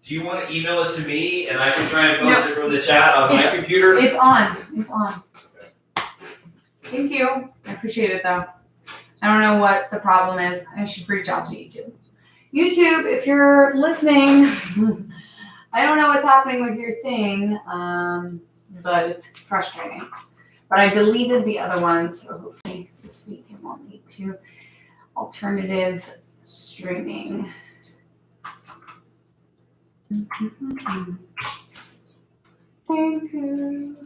Do you want to email it to me and I can try and post it from the chat on my computer? It's on. It's on. Thank you. I appreciate it though. I don't know what the problem is. I should reach out to YouTube. YouTube, if you're listening, I don't know what's happening with your thing, but it's frustrating. But I deleted the other one, so hopefully this week it won't lead to alternative streaming. Thank you.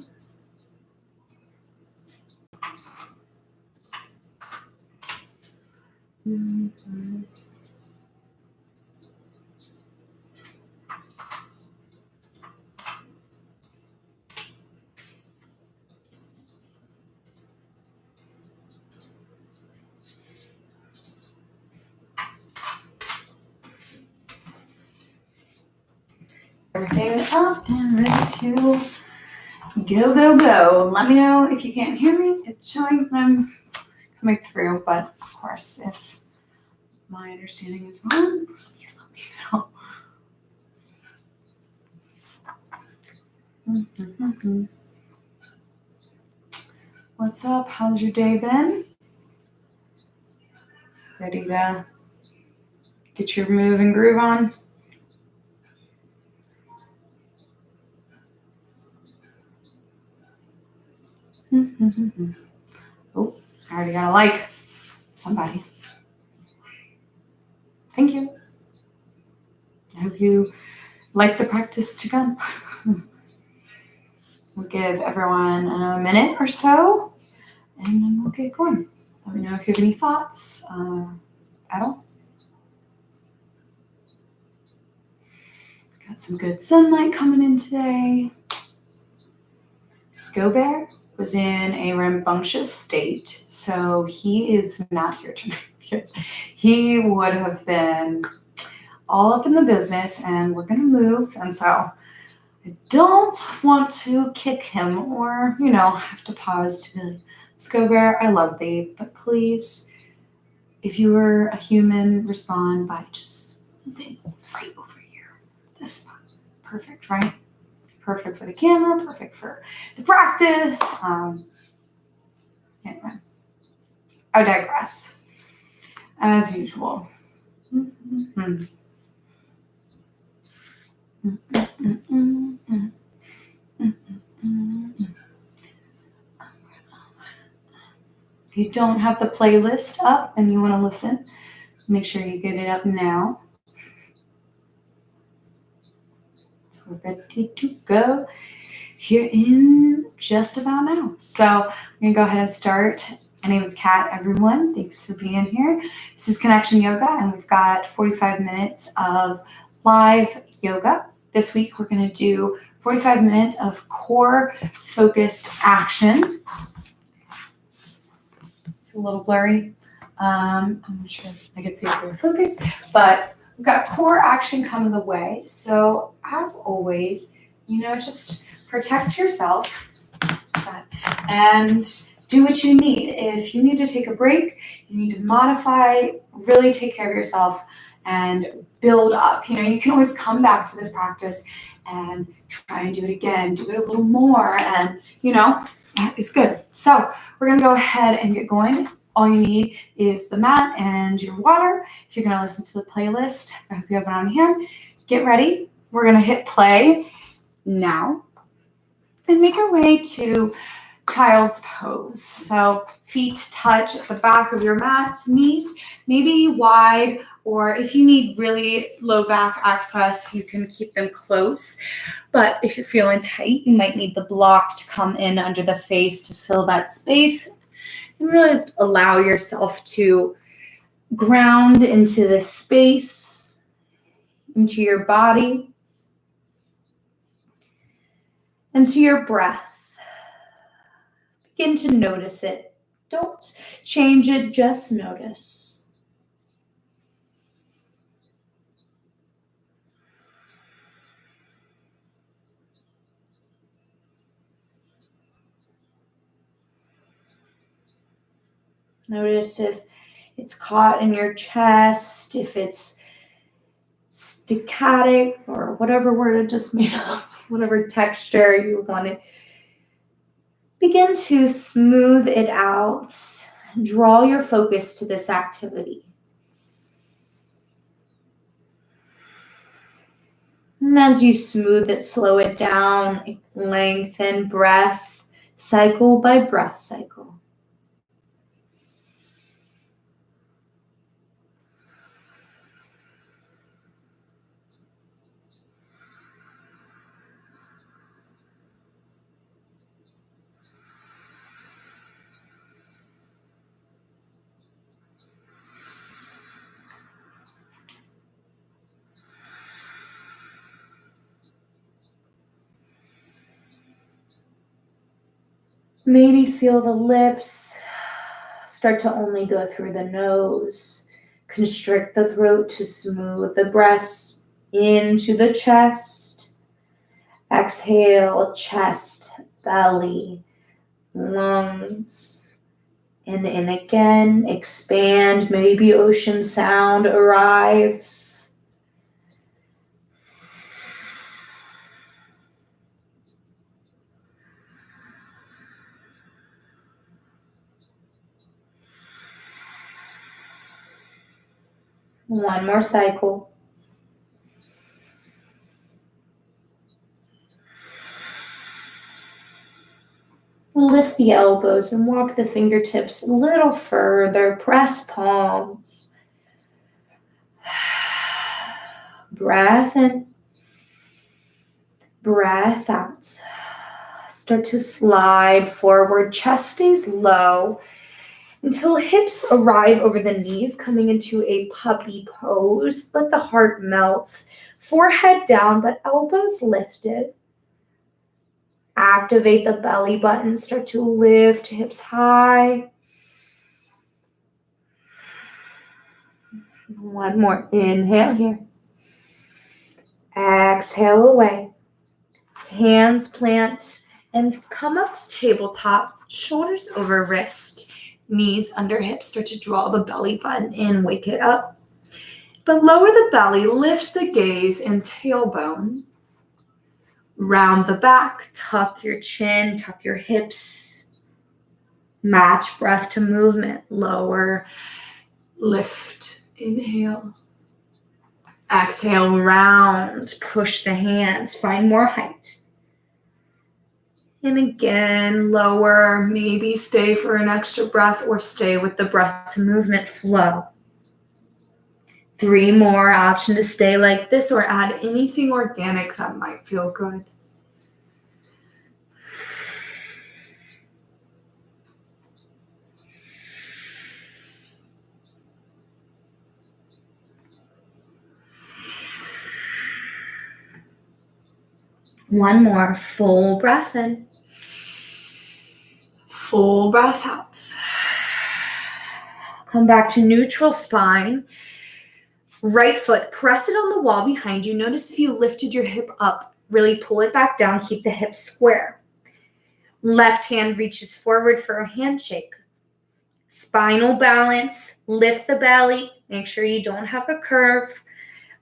Everything up and ready to go, go, go. Let me know if you can't hear me. It's showing that I'm coming through, but of course, if my understanding is wrong, please let me know. What's up? How's your day been? Ready to get your move and groove on? Oh, I already got a like. Somebody. Thank you. I hope you like the practice to come. We'll give everyone a minute or so, and then we'll get going. Let me know if you have any thoughts at all. Got some good sunlight coming in today. Scobert was in a rambunctious state, so he is not here tonight because he would have been all up in the business, and we're going to move, and so I don't want to kick him or, have to pause to be like, Scobert, I love thee, but please, if you were a human, respond by just moving right over here. This spot. Perfect, right? Perfect for the camera, perfect for the practice. Anyway, I digress. As usual. If you don't have the playlist up and you want to listen, make sure you get it up now. So we're ready to go here in just about now. So I'm going to go ahead and start. My name is Kat, everyone. Thanks for being here. This is Connection Yoga, and we've got 45 minutes of live yoga. This week, we're going to do 45 minutes of core-focused action. It's a little blurry. I'm not sure if I can see it for your focus, but we've got core action coming the way. So as always, just protect yourself and do what you need. If you need to take a break, you need to modify, really take care of yourself and build up. You can always come back to this practice and try and do it again, do it a little more, and that is good. So we're gonna go ahead and get going. All you need is the mat and your water. If you're gonna listen to the playlist, I hope you have it on hand. Get ready. We're gonna hit play now and make our way to child's pose. So feet touch at the back of your mat, knees maybe wide, or if you need really low back access, you can keep them close. But if you're feeling tight, you might need the block to come in under the face to fill that space and really allow yourself to ground into this space, into your body, and to your breath. Begin to notice it. Don't change it, just notice. Notice if it's caught in your chest, if it's staccatic or whatever word I just made up, whatever texture you want it. Begin to smooth it out. Draw your focus to this activity. And as you smooth it, slow it down, lengthen breath, cycle by breath cycle. Maybe seal the lips, start to only go through the nose, constrict the throat to smooth the breaths into the chest. Exhale, chest, belly, lungs, and in again, expand, maybe ocean sound arrives. One more cycle. Lift the elbows and walk the fingertips a little further. Press palms. Breath in. Breath out. Start to slide forward. Chest stays low until hips arrive over the knees, coming into a puppy pose. Let the heart melt. Forehead down, but elbows lifted. Activate the belly button. Start to lift hips high. One more. Inhale here. Exhale away. Hands plant and come up to tabletop. Shoulders over wrist. Knees under hips. Start to draw the belly button in. Wake it up. But lower the belly. Lift the gaze and tailbone. Round the back. Tuck your chin. Tuck your hips. Match breath to movement. Lower. Lift. Inhale. Exhale. Round. Push the hands. Find more height. And again, lower, maybe stay for an extra breath or stay with the breath to movement flow. 3 more, option to stay like this or add anything organic that might feel good. One more, full breath in. Full breath out. Come back to neutral spine. Right foot, press it on the wall behind you. Notice if you lifted your hip up, really pull it back down, keep the hips square. Left hand reaches forward for a handshake. Spinal balance, lift the belly, make sure you don't have a curve.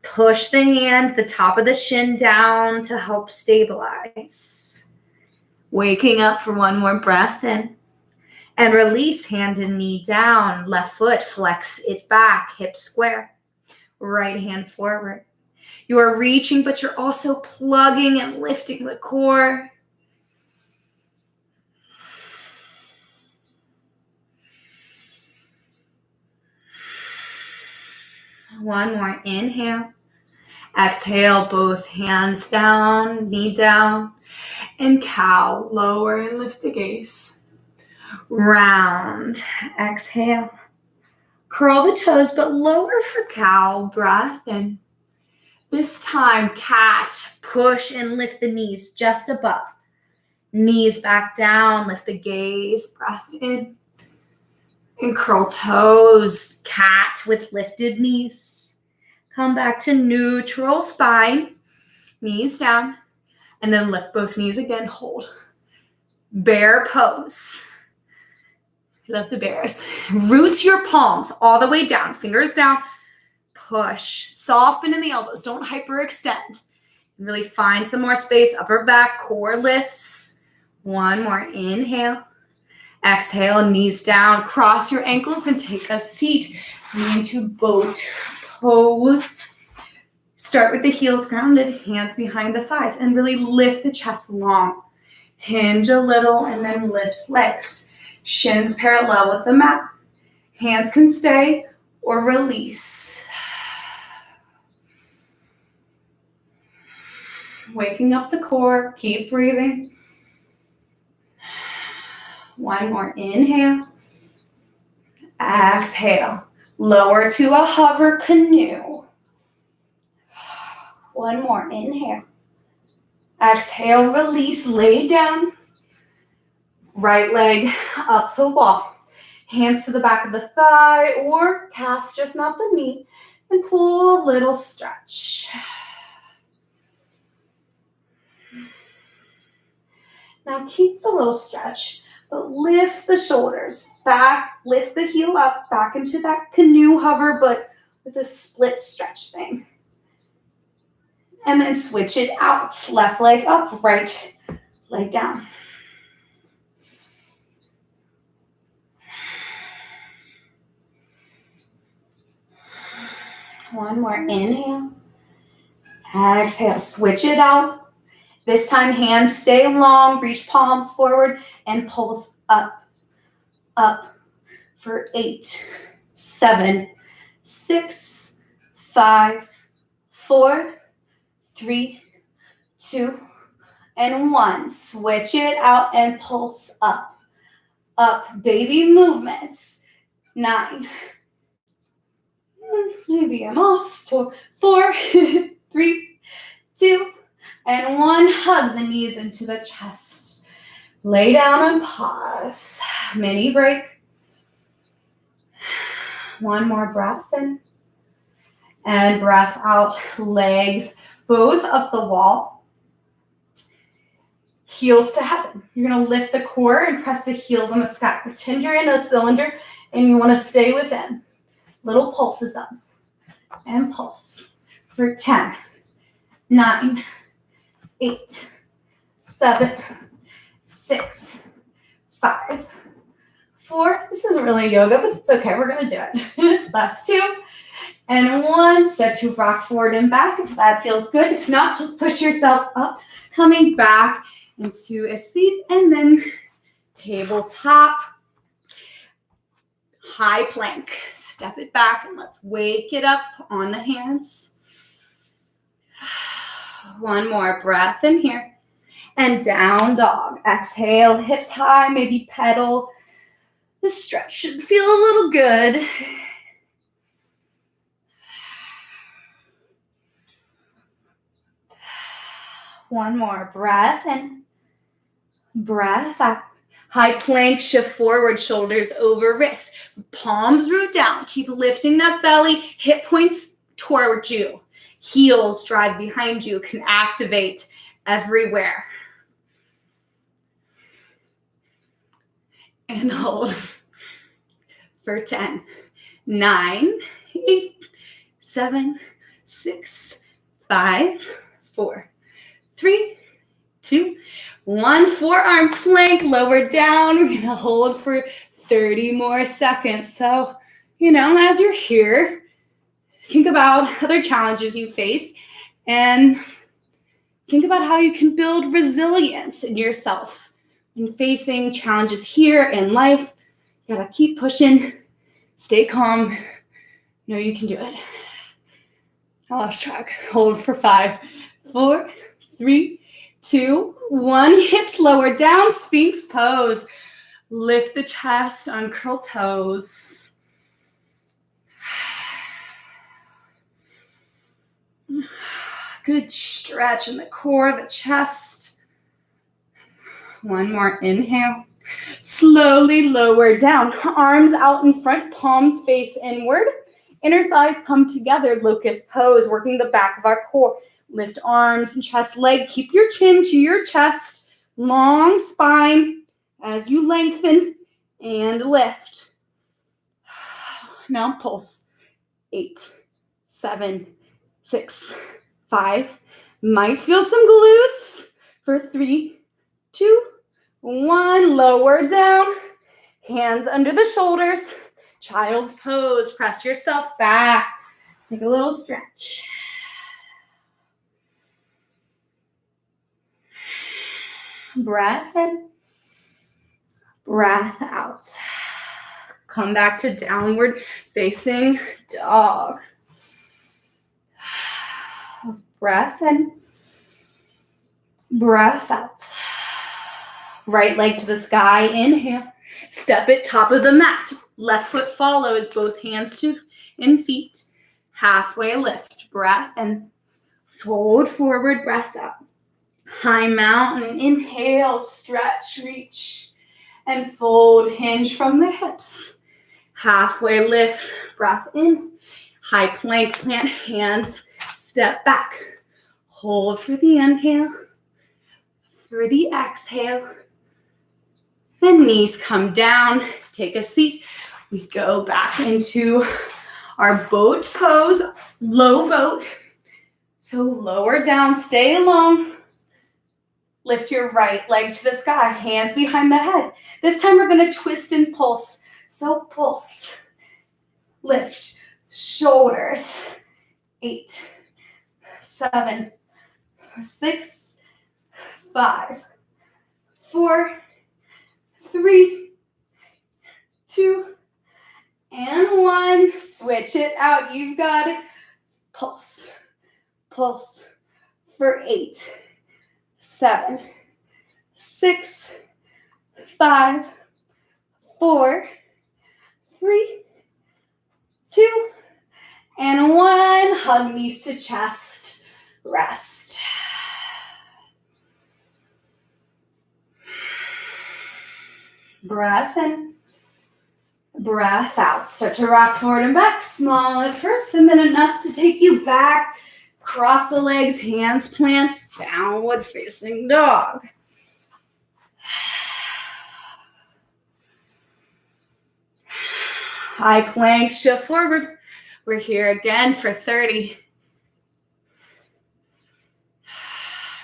Push the hand, the top of the shin down to help stabilize. Waking up for one more breath in. And release, hand and knee down. Left foot, flex it back, hip square. Right hand forward. You are reaching, but you're also plugging and lifting the core. One more, inhale. Exhale, both hands down, knee down. And cow, lower and lift the gaze. Round, exhale. Curl the toes, but lower for cow, breath in. This time, cat, push and lift the knees just above. Knees back down, lift the gaze, breath in. And curl toes, cat with lifted knees. Come back to neutral spine, knees down, and then lift both knees again, hold. Bear pose. Love the bears. Root your palms all the way down, fingers down. push. Soft bend in the elbows. Don't hyperextend. Really find some more space. Upper back, core lifts. One more. Inhale. Exhale, knees down. Cross your ankles and take a seat. Into boat pose. Start with the heels grounded, hands behind the thighs, and really lift the chest long. Hinge a little and then lift legs. Shins parallel with the mat. Hands can stay or release. Waking up the core, keep breathing. One more, inhale. Exhale, lower to a hover canoe. One more, inhale. Exhale, release, lay down. Right leg up the wall. Hands to the back of the thigh or calf, just not the knee. And pull a little stretch. Now keep the little stretch, but lift the shoulders back, lift the heel up, back into that canoe hover, but with a split stretch thing. And then switch it out. Left leg up, right leg down. One more, inhale. Exhale, switch it out. This time, hands stay long, reach palms forward, and pulse up, up for 8, 7, 6, 5, 4, 3, 2, and 1. Switch it out and pulse up, up, baby movements. 9. Maybe I'm off. 4, 3, 2, and 1. Hug the knees into the chest. Lay down and pause. Mini break. One more breath in. And breath out. Legs both up the wall. Heels to heaven. You're going to lift the core and press the heels on the sky. Pretend you're in a cylinder and you want to stay within. Little pulses up. And pulse for 10, 9, 8, 7, 6, 5, 4. This isn't really yoga, but it's okay. We're going to do it. Last 2 and 1. Step to rock forward and back if that feels good. If not, just push yourself up, coming back into a seat, and then tabletop. High plank. Step it back and let's wake it up on the hands. One more breath in here. And down dog. Exhale, hips high, maybe pedal. This stretch should feel a little good. One more breath in. Breath out. High plank, shift forward, shoulders over wrists. Palms root down. Keep lifting that belly. Hip points toward you. Heels drive behind you. Can activate everywhere. And hold for 10, 9, 8, 7, 6, 5, 4, 3, 2, 1. Forearm plank, lower down. We're going to hold for 30 more seconds. So, as you're here, think about other challenges you face and think about how you can build resilience in yourself when facing challenges here in life. You got to keep pushing, stay calm. Know you can do it. I lost track. Hold for 5, 4, 3, 2, 1. Hips lower down, Sphinx pose. Lift the chest, uncurl toes. Good stretch in the core, the chest. One more inhale. Slowly lower down. Arms out in front, palms face inward. Inner thighs come together, locust pose, working the back of our core. Lift arms and chest, leg. Keep your chin to your chest. Long spine as you lengthen and lift. Now pulse. 8, 7, 6, 5. Might feel some glutes for 3, 2, 1. Lower down. Hands under the shoulders. Child's pose. Press yourself back. Take a little stretch. Breath in. Breath out. Come back to downward facing dog. Breath in. Breath out. Right leg to the sky. Inhale. Step it top of the mat. Left foot follows, both hands to and feet. Halfway lift. Breath in. Fold forward. Breath out. High mountain. Inhale. Stretch. Reach. And fold. Hinge from the hips. Halfway lift. Breath in. High plank. Plant hands. Step back. Hold for the inhale. For the exhale. And knees come down. Take a seat. We go back into our boat pose. Low boat. So lower down. Stay long. Lift your right leg to the sky. Hands behind the head. This time we're going to twist and pulse. So pulse. Lift. Shoulders. 8, 7, 6, 5, 4, 3, 2, and 1. Switch it out. You've got it. Pulse. Pulse for 8, 7, 6, 5, 4, 3, 2, and 1. Hug knees to chest. Rest. Breath in. Breath out. Start to rock forward and back. Small at first, and then enough to take you back. Cross the legs, hands plant, downward facing dog. High plank, shift forward. We're here again for 30.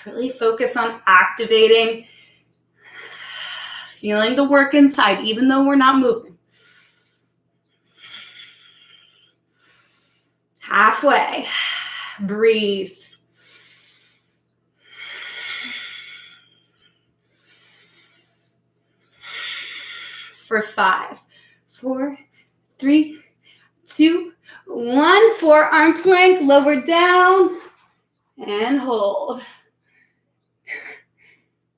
Really focus on activating, feeling the work inside, even though we're not moving. Halfway. Breathe. For 5, 4, 3, 2, 1. Forearm plank, lower down, and hold.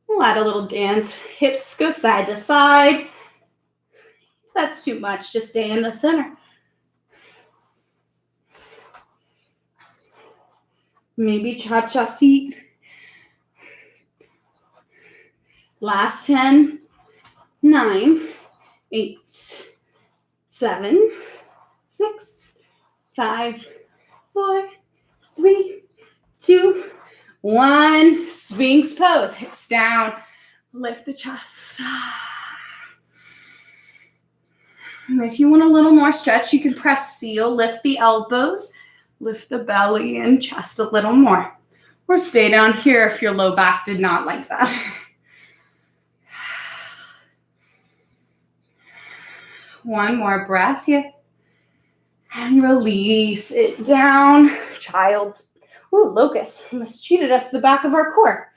We'll add a little dance. Hips go side to side. If that's too much, just stay in the center. Maybe cha-cha feet. Last 10, 9, 8, 7, 6, 5, 4, 3, 2, 1. Sphinx pose. Hips down. Lift the chest. And if you want a little more stretch, you can press seal. Lift the elbows. Lift the belly and chest a little more. Or stay down here if your low back did not like that. One more breath here. And release it down. Child's, locust. Almost cheated us the back of our core.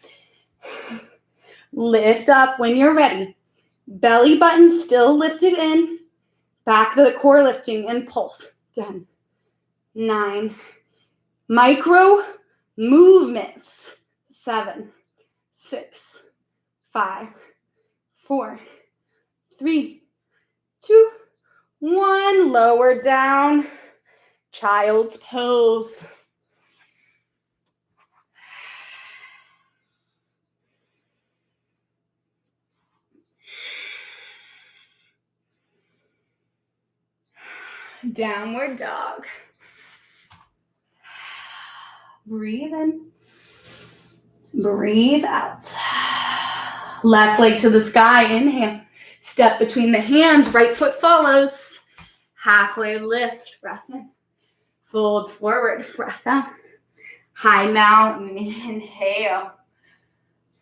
Lift up when you're ready. Belly button still lifted in. Back of the core lifting and pulse. 10, 9. Micro movements. 7, 6, 5, 4, 3, 2, 1. Lower down. Child's pose. Downward dog. Breathe in. Breathe out. Left leg to the sky. Inhale. Step between the hands. Right foot follows. Halfway lift. Breath in. Fold forward, breath out. High mountain, inhale.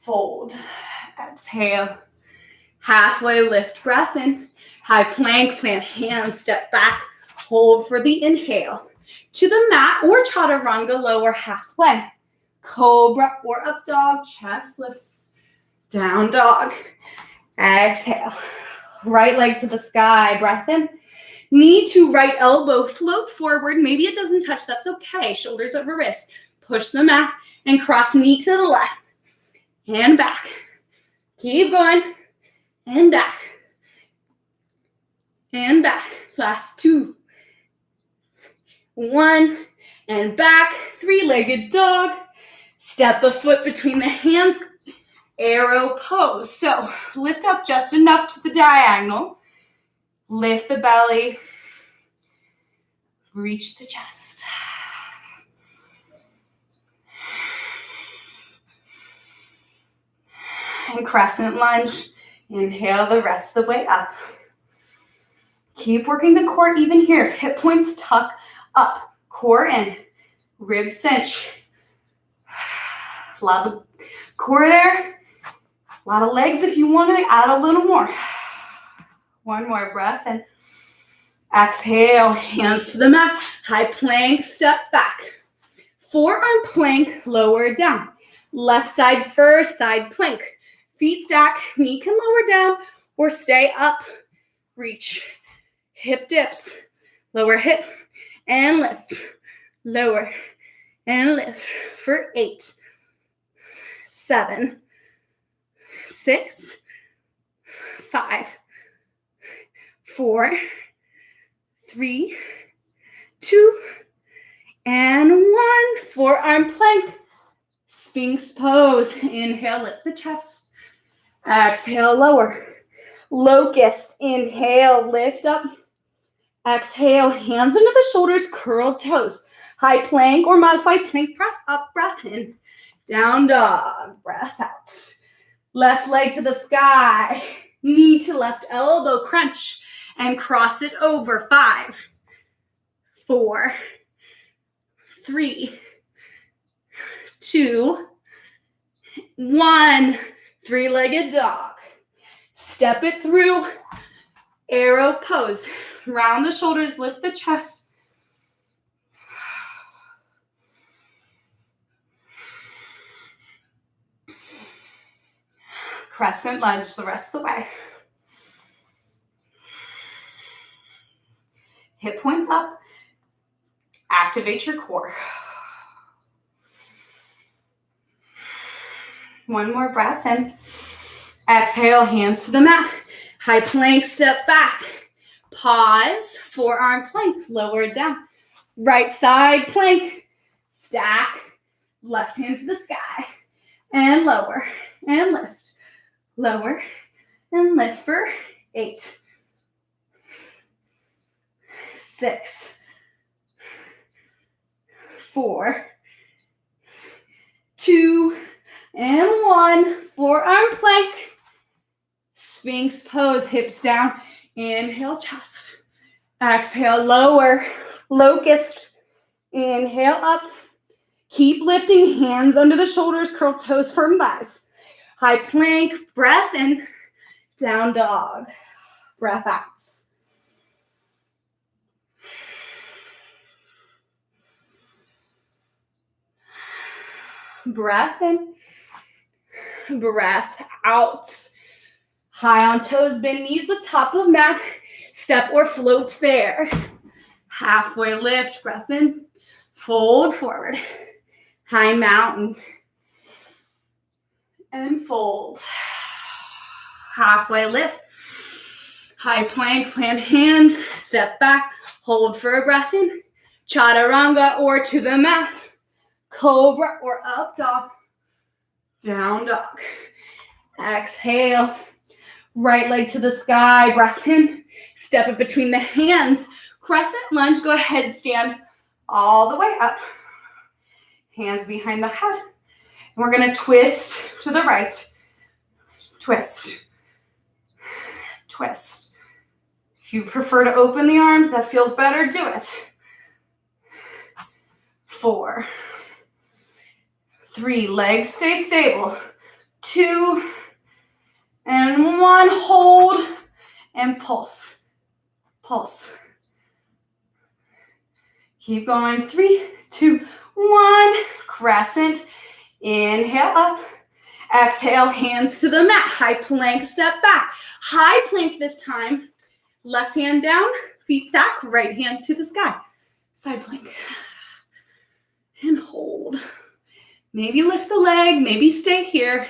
Fold, exhale. Halfway lift, breath in. High plank, plant hands, step back. Hold for the inhale. To the mat or chaturanga, lower halfway. Cobra or up dog, chest lifts. Down dog. Exhale. Right leg to the sky, breath in. Knee to right elbow, float forward. Maybe it doesn't touch, that's okay. Shoulders over wrist. Push the mat and cross knee to the left. Hand back. Keep going. And back. And back. Last 2. 1. And back. 3-legged dog. Step a foot between the hands. Arrow pose. So lift up just enough to the diagonal. Lift the belly. Reach the chest. And crescent lunge. Inhale the rest of the way up. Keep working the core even here. Hip points tuck up. Core in. Rib cinch. A lot of core there. A lot of legs if you want to add a little more. One more breath and exhale. Hands to the mat. High plank, step back. Forearm plank, lower down. Left side first, side plank. Feet stack, knee can lower down or stay up. Reach. Hip dips. Lower hip and lift. Lower and lift for 8, 7, 6, 5, 4, 3, 2, and 1. Forearm plank. Sphinx pose. Inhale, lift the chest. Exhale, lower. Locust. Inhale, lift up. Exhale, hands under the shoulders, curled toes. High plank or modified plank press up, breath in. Down dog, breath out. Left leg to the sky. Knee to left elbow, crunch. And cross it over. 5, 4, 3, 2, 1. 3-legged dog. Step it through. Arrow pose. Round the shoulders, lift the chest. Crescent lunge the rest of the way. Hip points up. Activate your core. One more breath in. Exhale, hands to the mat. High plank, step back. Pause, forearm plank, lower down. Right side plank, stack. Left hand to the sky. And lower, and lift. Lower, and lift for 8, 6, 4, 2, and 1. Forearm plank. Sphinx pose, hips down. Inhale, chest. Exhale, lower. Locust. Inhale, up. Keep lifting, hands under the shoulders, curl toes, firm thighs. High plank, breath in. Down dog. Breath out. Breath in. Breath out. High on toes, bend knees, the top of mat. Step or float there. Halfway lift, breath in. Fold forward. High mountain. And fold. Halfway lift. High plank, plant hands. Step back. Hold for a breath in. Chaturanga or to the mat. Cobra or up dog. Down dog. Exhale. Right leg to the sky. Breath in. Step it between the hands. Crescent lunge. Go ahead. Stand all the way up. Hands behind the head. And we're going to twist to the right. Twist. Twist. If you prefer to open the arms, that feels better, do it. 4, 3, legs stay stable, 2, and 1, hold, and pulse, pulse. Keep going, 3, 2, 1, crescent, inhale up, exhale, hands to the mat, high plank, step back, high plank this time, left hand down, feet stack, right hand to the sky, side plank, and hold. Maybe lift the leg, maybe stay here.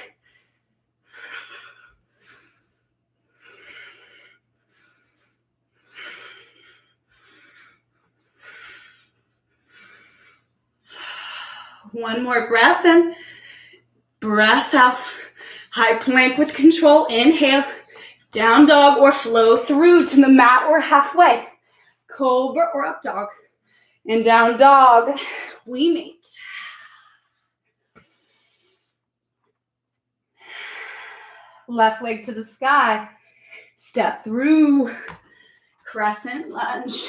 One more breath in, breath out. High plank with control, inhale, down dog or flow through to the mat or halfway. Cobra or up dog. And down dog, we meet. Left leg to the sky. Step through. Crescent lunge.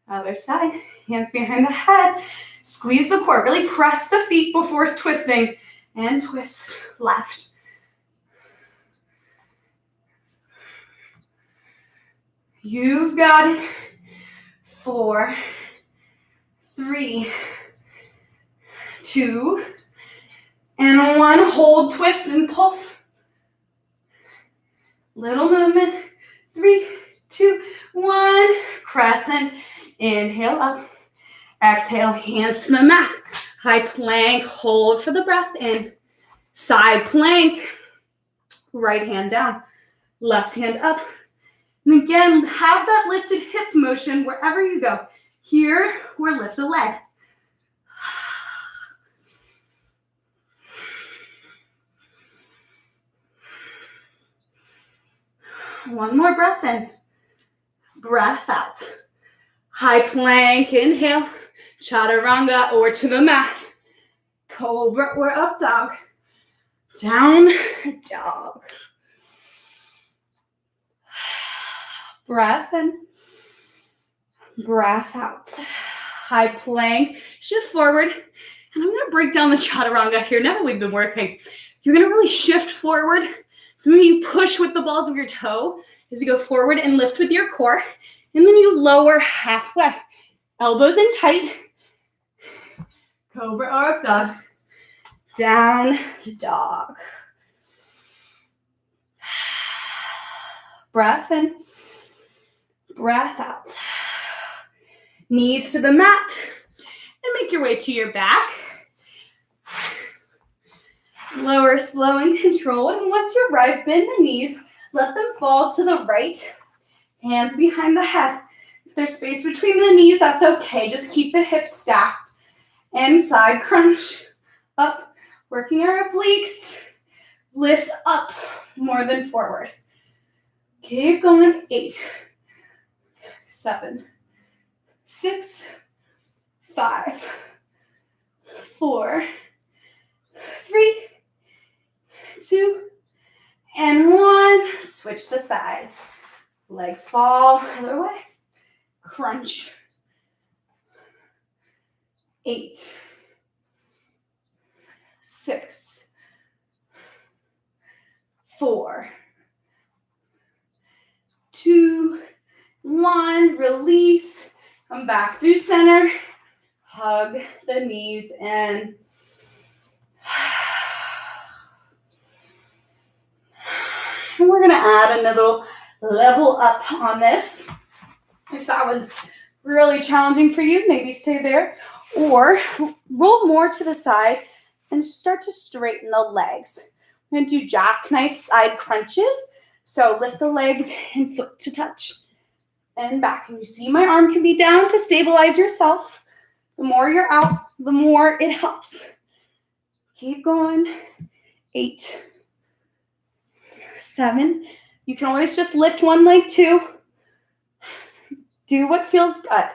Other side. Hands behind the head. Squeeze the core. Really press the feet before twisting. And twist. Left. You've got it. 4, 3, 2, and 1. Hold, twist, and pulse. Little movement. 3, 2, 1. Crescent. Inhale up. Exhale, hands to the mat. High plank. Hold for the breath in. Side plank. Right hand down. Left hand up. And again, have that lifted hip motion wherever you go. Here, or lift a leg. One more breath in. Breath out. High plank, inhale. Chaturanga or to the mat. Cobra or up dog. Down dog. Breath in, breath out. High plank, shift forward. And I'm going to break down the chaturanga here. Now that we've been working, you're going to really shift forward. So maybe you push with the balls of your toe as you go forward and lift with your core. And then you lower halfway. Elbows in tight. Cobra or up dog. Down dog. Breath in. Breath out. Knees to the mat. And make your way to your back. Lower, slow, and control. And once you're right, bend the knees. Let them fall to the right. Hands behind the head. If there's space between the knees, that's okay. Just keep the hips stacked. And side crunch. Up. Working our obliques. Lift up more than forward. Keep going. 8, 7, 6, 5, 4, 3, 2, and 1. Switch the sides. Legs fall other way. Crunch. 8, 6, 4, 2, 1, release, come back through center, hug the knees in. And we're gonna add another level up on this. If that was really challenging for you, maybe stay there, or roll more to the side and start to straighten the legs. I'm gonna do jackknife side crunches. So lift the legs and foot to touch. And back. And you see my arm can be down to stabilize yourself. The more you're out, the more it helps. Keep going. 8, 7. You can always just lift one leg too. Do what feels good.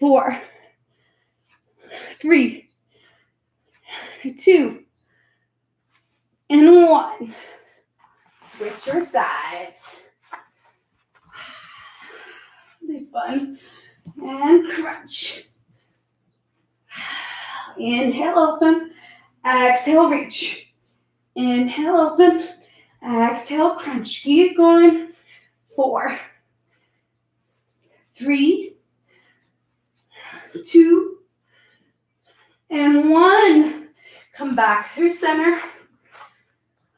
4, 3, 2, and 1. Switch your sides. This fun. And crunch. Inhale, open. Exhale, reach. Inhale, open. Exhale, crunch. Keep going. 4, 3, 2, and 1. Come back through center.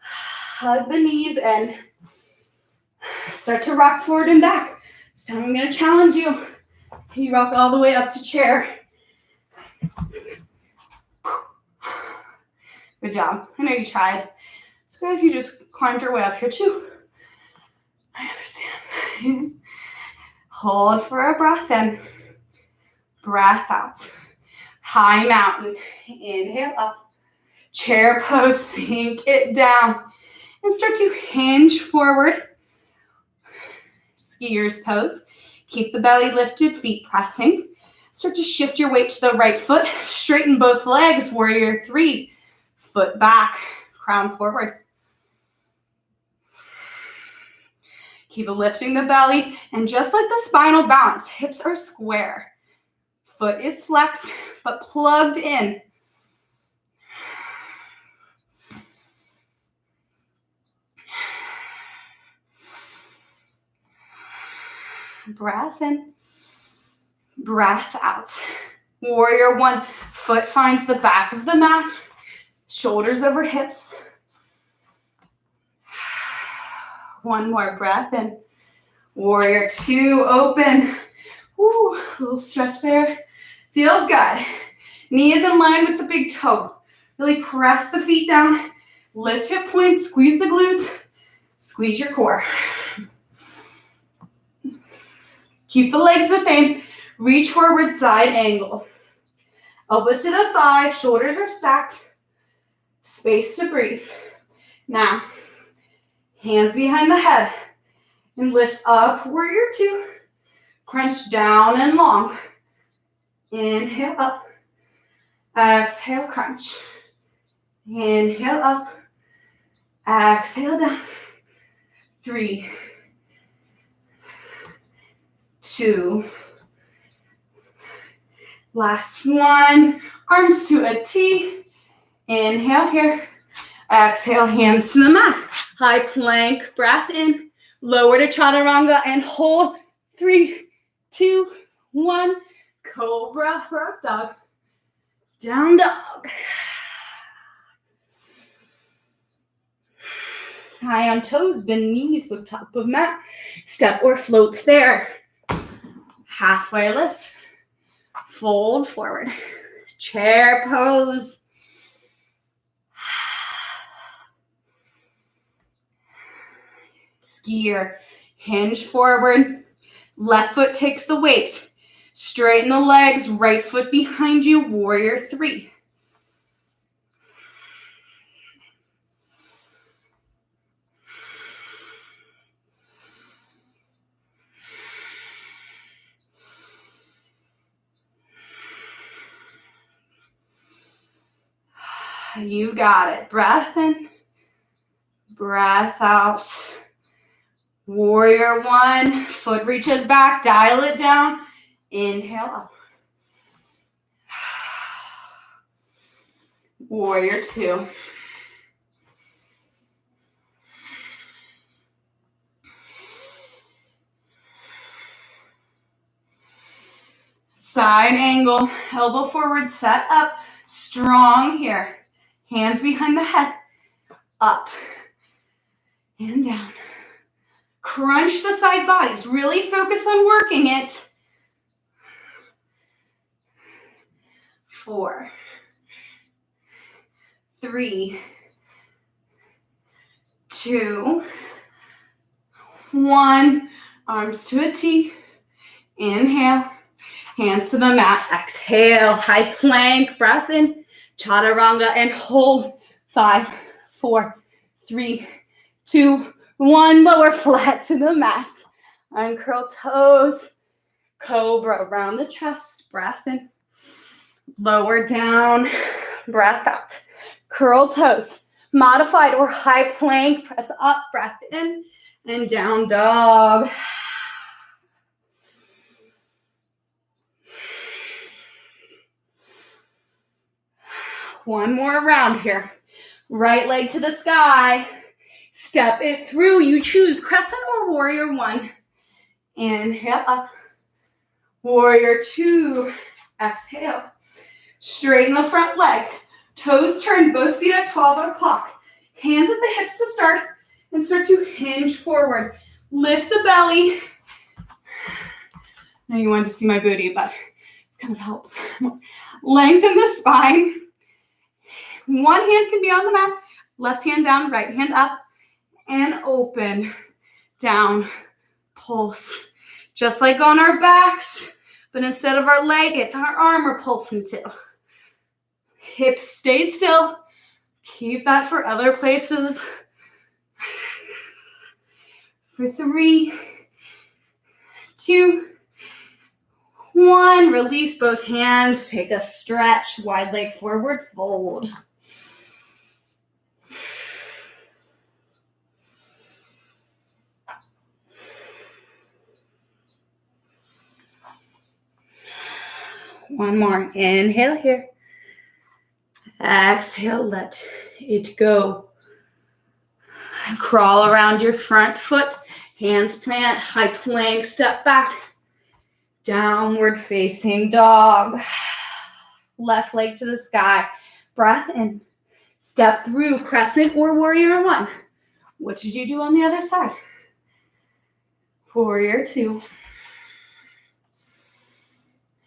Hug the knees and start to rock forward and back. This time I'm going to challenge you. Can you rock all the way up to chair? Good job. I know you tried. It's good if you just climbed your way up here too. I understand. Hold for a breath in. Breath out. High mountain. Inhale up. Chair pose. Sink it down. And start to hinge forward. Skiers pose. Keep the belly lifted, feet pressing. Start to shift your weight to the right foot. Straighten both legs. Warrior 3. Foot back. Crown forward. Keep lifting the belly. And just like the spinal balance, hips are square. Foot is flexed, but plugged in. Breath in, breath out. Warrior 1, foot finds the back of the mat, shoulders over hips. One more breath in. Warrior 2, open. Woo, little stretch there. Feels good. Knee is in line with the big toe. Really press the feet down, lift hip points, squeeze the glutes, squeeze your core. Keep the legs the same. Reach forward, side angle. Elbow to the thigh, shoulders are stacked. Space to breathe. Now, hands behind the head. And lift up, warrior 2. Crunch down and long. Inhale up. Exhale, crunch. Inhale up. Exhale down. 3, 2. Last one. Arms to a T. Inhale here. Exhale, hands to the mat. High plank, breath in. Lower to chaturanga and hold. 3, 2, 1. Cobra or up dog. Down dog. High on toes, bend knees, look top of mat. Step or float there. Halfway lift. Fold forward. Chair pose. Skier. Hinge forward. Left foot takes the weight. Straighten the legs. Right foot behind you. Warrior 3. You got it. Breath in. Breath out. Warrior 1. Foot reaches back. Dial it down. Inhale up. Warrior 2. Side angle. Elbow forward. Set up. Strong here. Hands behind the head. Up and down. Crunch the side bodies. Really focus on working it. 4, 3, 2, 1. Arms to a T. Inhale. Hands to the mat. Exhale. High plank. Breath in. Chaturanga and hold. 5, 4, 3, 2, 1. Lower flat to the mat. Uncurl toes. Cobra around the chest. Breath in. Lower down. Breath out. Curl toes. Modified or high plank. Press up. Breath in. And down dog. One more round here. Right leg to the sky. Step it through. You choose crescent or warrior one. Inhale up. Warrior two. Exhale. Straighten the front leg. Toes turned, both feet at 12 o'clock. Hands at the hips to start and start to hinge forward. Lift the belly. I know you wanted to see my booty, but this kind of helps. Lengthen the spine. One hand can be on the mat. Left hand down, right hand up. And open. Down. Pulse. Just like on our backs, but instead of our leg, it's our arm we're pulsing to. Hips stay still. Keep that for other places. For 3, 2, 1. Release both hands. Take a stretch. Wide leg forward. Fold. One more. Inhale here. Exhale, let it go. Crawl around your front foot. Hands plant. High plank. Step back. Downward facing dog. Left leg to the sky. Breath in. Step through crescent or warrior one. What did you do on the other side? Warrior two.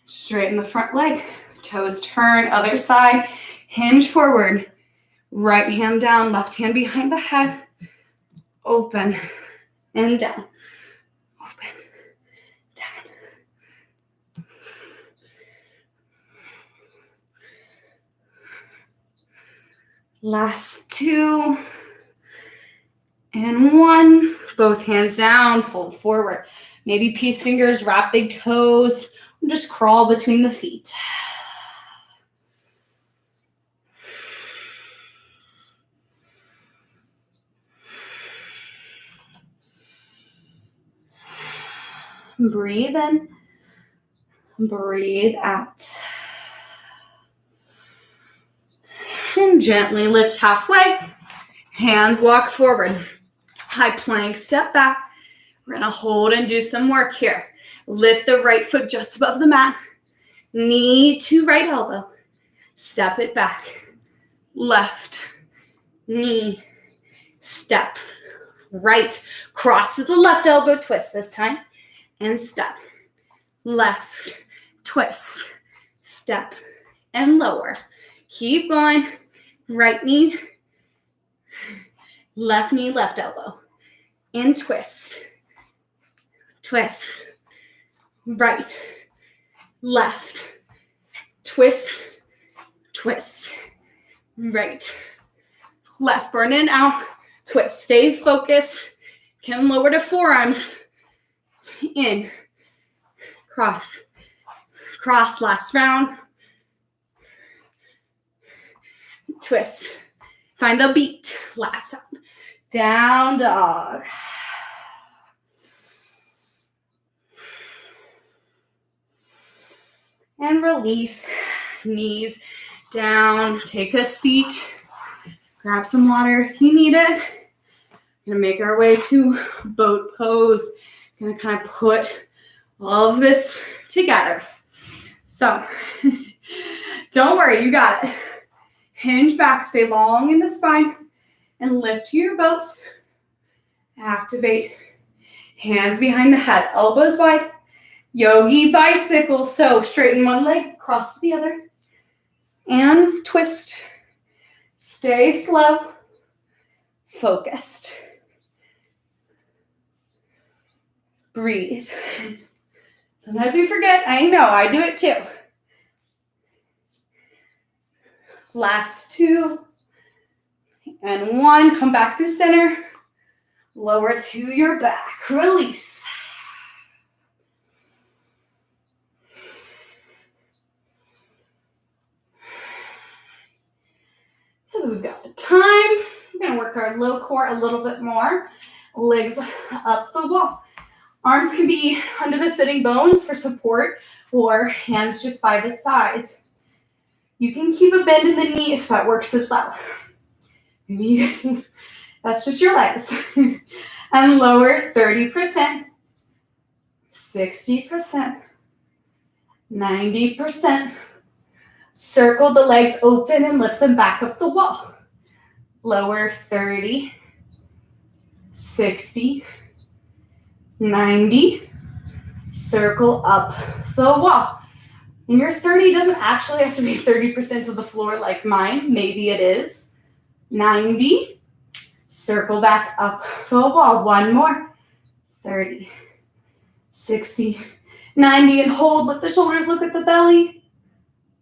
Straighten the front leg. Toes turn, other side. Hinge forward. Right hand down, left hand behind the head. Open and down. Open, down. Last 2. And 1. Both hands down, fold forward. Maybe peace fingers, wrap big toes. Just crawl between the feet. Breathe in. Breathe out. And gently lift halfway. Hands walk forward. High plank, step back. We're going to hold and do some work here. Lift the right foot just above the mat. Knee to right elbow. Step it back. Left. Knee. Step. Right. Cross to the left elbow. Twist this time. And step. Left. Twist. Step. And lower. Keep going. Right knee. Left knee, left elbow. And twist. Twist. Right, left, twist, twist, right, left, burn in, out, twist, stay focused, can lower to forearms, in, cross, cross, last round, twist, find the beat, last time, down dog. And release, knees down, take a seat, grab some water if you need it. Gonna make our way to boat pose. Gonna kind of put all of this together. So, don't worry, you got it. Hinge back, stay long in the spine, and lift to your boat. Activate, hands behind the head, elbows wide. Yogi bicycle, so straighten one leg, cross the other, and twist. Stay slow, focused. Breathe. Sometimes you forget, I know, I do it too. Last 2, and 1, come back through center, lower to your back, release. Because we've got the time, we're going to work our low core a little bit more. Legs up the wall. Arms can be under the sitting bones for support or hands just by the sides. You can keep a bend in the knee if that works as well. Maybe that's just your legs. And lower 30%, 60%, 90%. Circle the legs open and lift them back up the wall. Lower 30, 60, 90. Circle up the wall. And your 30 doesn't actually have to be 30% of the floor like mine. Maybe it is. 90. Circle back up the wall. One more. 30, 60, 90. And hold. Let the shoulders look at the belly.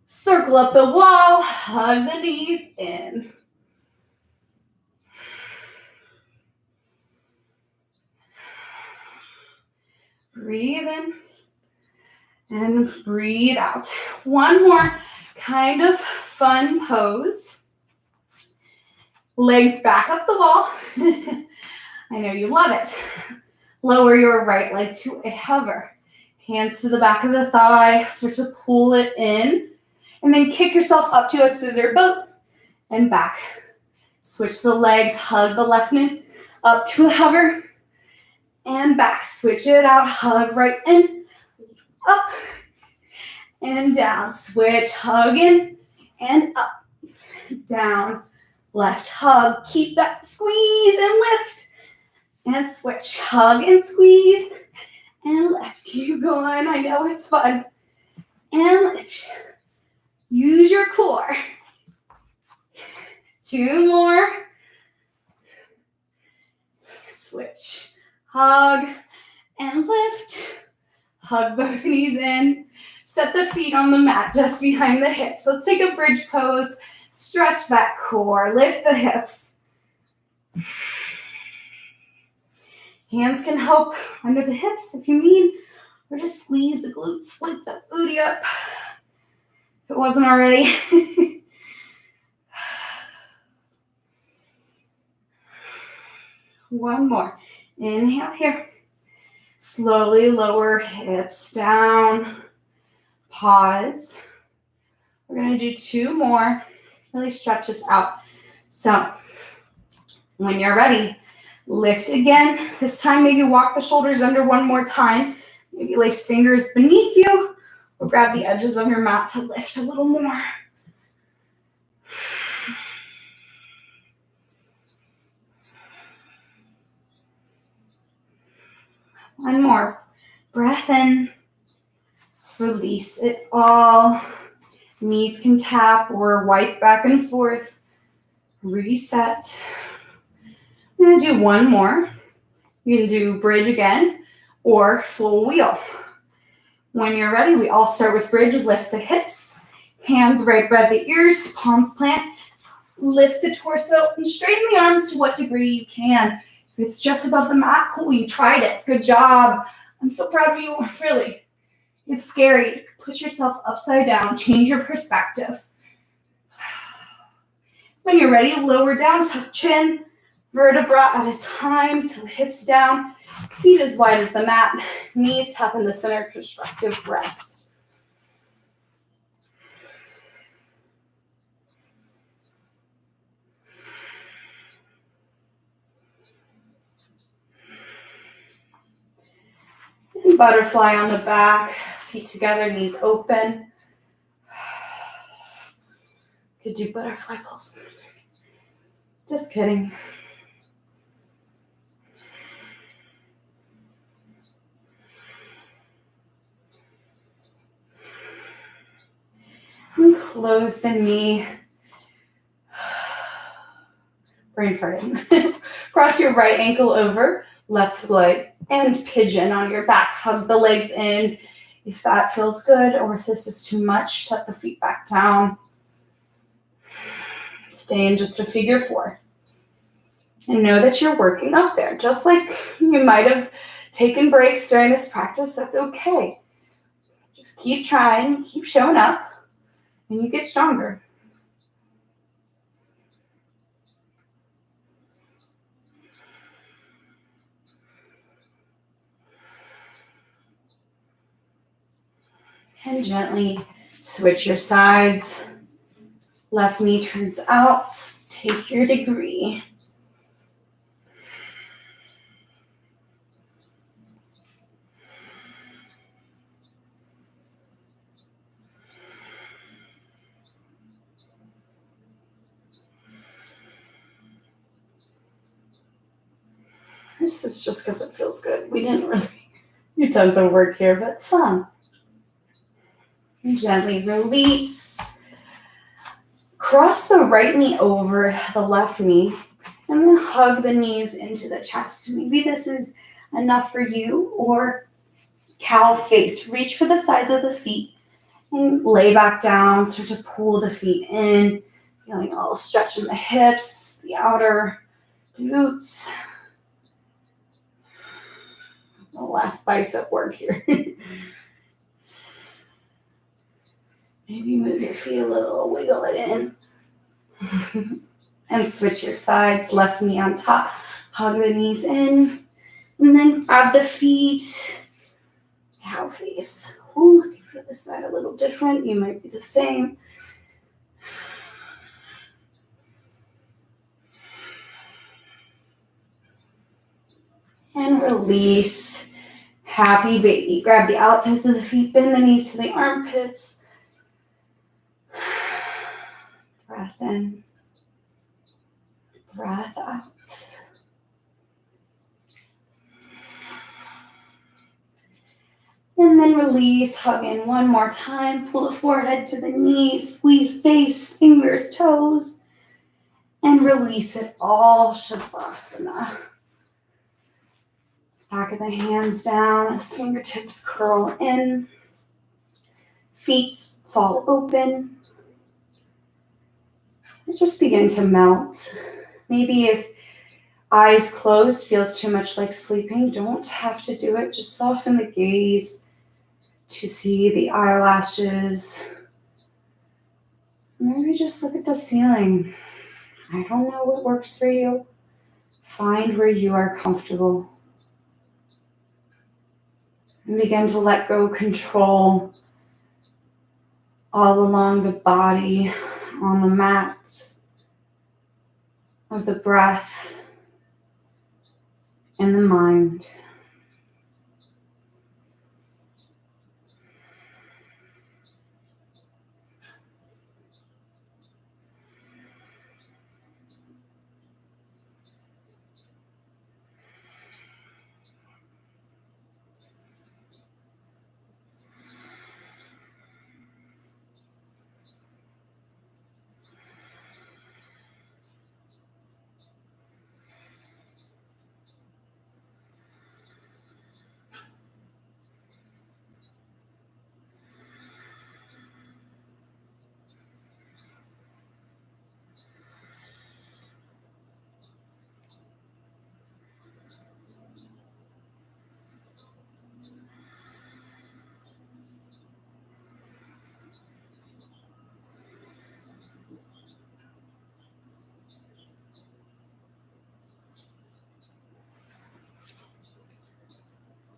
Circle up the wall. Hug the knees in. Breathe in. And breathe out. One more kind of fun pose. Legs back up the wall. I know you love it. Lower your right leg to a hover. Hands to the back of the thigh. Start to pull it in. And then kick yourself up to a scissor boat and back. Switch the legs. Hug the left knee up to a hover and back. Switch it out. Hug right in. Up and down. Switch, hug in and up, down, left, hug. Keep that squeeze and lift. And switch, hug and squeeze and lift. Keep going. I know it's fun. And lift. Use your core. 2 more. Switch, hug and lift. Hug both knees in. Set the feet on the mat just behind the hips. Let's take a bridge pose. Stretch that core. Lift the hips. Hands can help under the hips if you need, or just squeeze the glutes. Flip the booty up if it wasn't already. One more. Inhale here. Slowly lower hips down. Pause. We're going to do 2 more. Really stretch this out. So when you're ready, lift again. This time maybe walk the shoulders under one more time. Maybe lace fingers beneath you or grab the edges of your mat to lift a little more. One more. Breath in. Release it all. Knees can tap or wipe back and forth. Reset. I'm going to do 1 more. You can do bridge again or full wheel. When you're ready, we all start with bridge. Lift the hips. Hands right by the ears. Palms plant. Lift the torso and straighten the arms to what degree you can. If it's just above the mat, cool, you tried it. Good job. I'm so proud of you, really. It's scary. Put yourself upside down. Change your perspective. When you're ready, lower down, tuck chin, vertebra at a time till hips down, feet as wide as the mat, knees tap in the center, constructive rest. And butterfly on the back, feet together, knees open. Could do butterfly pulse. Just kidding. And close the knee. Brain farting. Cross your right ankle over, left leg, and pigeon on your back. Hug the legs in if that feels good, or if this is too much, set the feet back down. Stay in just a figure 4. And know that you're working up there. Just like you might have taken breaks during this practice, that's okay. Just keep trying, keep showing up, and you get stronger. And gently switch your sides. Left knee turns out. Take your degree. This is just because it feels good. We didn't really do tons of work here, but some. And gently release. Cross the right knee over the left knee and then hug the knees into the chest. Maybe this is enough for you, or cow face. Reach for the sides of the feet and lay back down. Start to pull the feet in, feeling a little stretch in the hips, the outer glutes. The last bicep work here. Maybe move your feet a little, wiggle it in. And switch your sides, left knee on top. Hug the knees in. And then grab the feet. Cow face. Oh, I can feel this side a little different. You might be the same. And release. Happy baby. Grab the outsides of the feet, bend the knees to the armpits. Breath in. Breath out. And then release, hug in one more time. Pull the forehead to the knees, squeeze face, fingers, toes, and release it all, Shavasana. Back of the hands down as fingertips curl in. Feet fall open. And just begin to melt. Maybe if eyes closed feels too much like sleeping, don't have to do it. Just soften the gaze to see the eyelashes. Maybe just look at the ceiling. I don't know what works for you. Find where you are comfortable. And begin to let go control all along the body, on the mat, of the breath and the mind.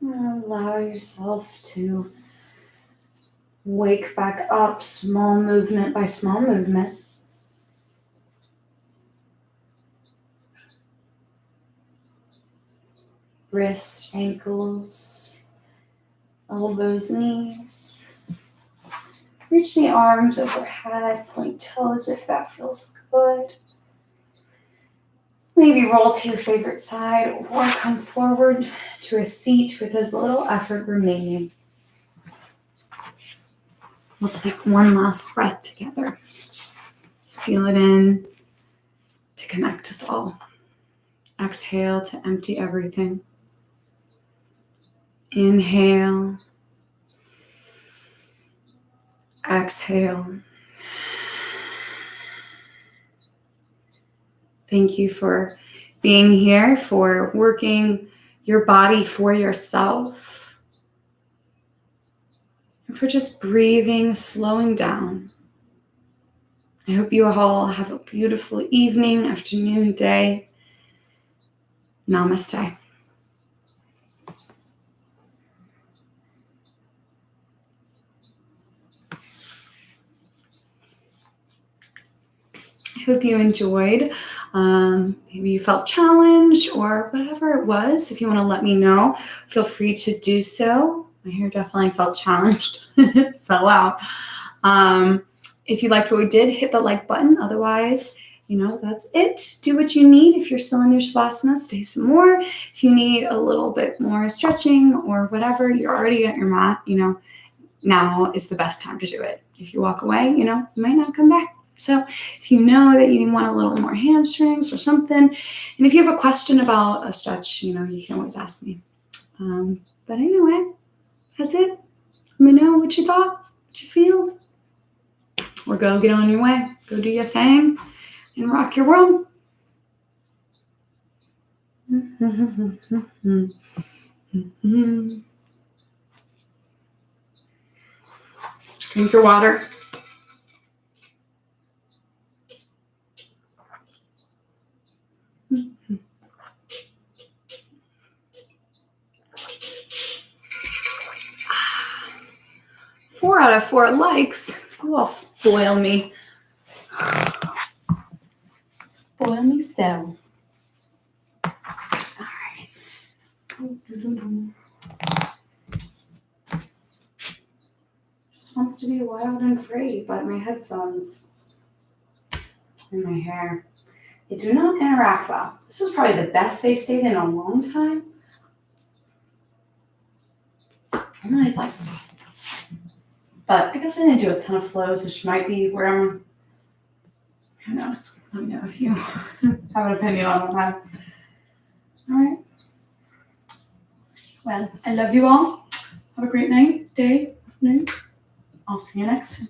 Allow yourself to wake back up, small movement by small movement. Wrists, ankles, elbows, knees. Reach the arms overhead, point toes if that feels good. Maybe roll to your favorite side or come forward to a seat with as little effort remaining. We'll take one last breath together. Seal it in to connect us all. Exhale to empty everything. Inhale. Exhale. Thank you for being here, for working your body for yourself, and for just breathing, slowing down. I hope you all have a beautiful evening, afternoon, day. Namaste. I hope you enjoyed. Maybe you felt challenged or whatever it was. If you want to let me know, feel free to do so. My hair definitely felt challenged. It fell out. If you liked what we did, hit the like button. Otherwise, that's it. Do what you need. If you're still in your Shavasana, stay some more. If you need a little bit more stretching or whatever, you're already at your mat, now is the best time to do it. If you walk away, you might not come back. So if you know that you want a little more hamstrings or something, and if you have a question about a stretch, you can always ask me. But anyway, that's it. Let me know what you thought, what you feel, or go get on your way. Go do your thing and rock your world. Drink your water. Four out of 4 likes. You all spoil me. Spoil me so. All right. Just wants to be wild and free, but my headphones and my hair, they do not interact well. This is probably the best they've stayed in a long time. Normally it's like, but I guess I didn't do a ton of flows, which might be where I'm, who knows? Let me know if you have an opinion on that. All right. Well, I love you all. Have a great night, day, afternoon. I'll see you next time.